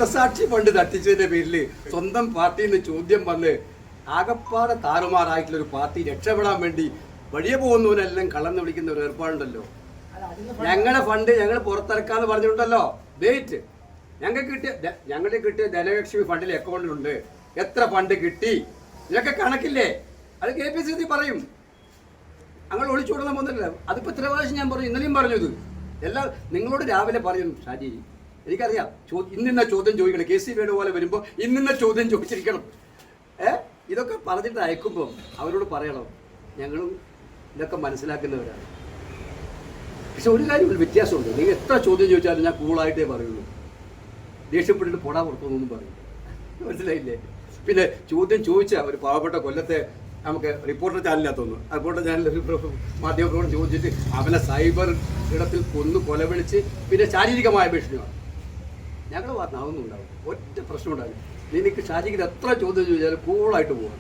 രക്തസാക്ഷി ഫണ്ട് തട്ടിച്ചതിന്റെ പേരിൽ സ്വന്തം പാർട്ടിയിൽ നിന്ന് ചോദ്യം വന്ന് ആകപ്പാടെ താറുമാറായിട്ടുള്ള ഒരു പാർട്ടി രക്ഷപ്പെടാൻ വേണ്ടി വഴിയെ പോകുന്നവനെല്ലാം കള്ളന്ന് വിളിക്കുന്ന ഒരു ഏർപ്പാടുണ്ടല്ലോ. ഞങ്ങളുടെ ഫണ്ട് ഞങ്ങൾ പുറത്തിറക്കാന്ന് പറഞ്ഞിട്ടുണ്ടല്ലോ. വെയിറ്റ്, ഞങ്ങൾക്ക് കിട്ടിയ ധനലക്ഷ്മി ഫണ്ടിൽ അക്കൗണ്ടിലുണ്ട്. എത്ര ഫണ്ട് കിട്ടി ഇതൊക്കെ കണക്കില്ലേ? അത് KPCC പറയും. ഞങ്ങൾ ഒളിച്ചോടുന്ന പോകുന്നില്ല. അതിപ്പോ ഇത്ര പ്രാവശ്യം ഞാൻ പറഞ്ഞു, ഇന്നലെയും പറഞ്ഞത് എല്ലാം നിങ്ങളോട് രാവിലെ പറയുന്നു. ഷാജി എനിക്കറിയാം, ഇന്നിന്ന ചോദ്യം ചോദിക്കണം. KC വേണുപോലെ വരുമ്പോൾ ഇന്നിന്ന ചോദ്യം ചോദിച്ചിരിക്കണം. ഇതൊക്കെ പറഞ്ഞിട്ട് അയക്കുമ്പോൾ അവരോട് പറയണം ഞങ്ങളും ഇതൊക്കെ മനസ്സിലാക്കുന്നവരാണ്. പക്ഷെ ഒരു കാര്യം വ്യത്യാസമുണ്ട്. നിങ്ങൾ എത്ര ചോദ്യം ചോദിച്ചാലും ഞാൻ കൂളായിട്ടേ പറയുള്ളൂ. ദേഷ്യപ്പെട്ടിട്ട് പോടാ പുറത്തൊന്നും പറയും. മനസ്സിലായില്ലേ? പിന്നെ ചോദ്യം ചോദിച്ച ഒരു പാവപ്പെട്ട കൊല്ലത്തെ നമുക്ക് റിപ്പോർട്ടർ ചാനലിനകത്തൊന്നു റിപ്പോർട്ടർ ചാനലിൽ ഒരു മാധ്യമപ്രവർത്തകർ ചോദിച്ചിട്ട് അവനെ സൈബർ ഇടത്തിൽ കൊലവിളിച്ച് പിന്നെ ശാരീരികമായ ഭീഷണിയാണ്. ഞങ്ങളുടെ ഭാഗത്ത് അതൊന്നും ഉണ്ടാവും. ഒറ്റ പ്രശ്നം ഉണ്ടാവില്ല. നിനക്ക് ഷാജിക്ക് എത്ര ചോദ്യം ചോദിച്ചാലും കൂളായിട്ട് പോകാം.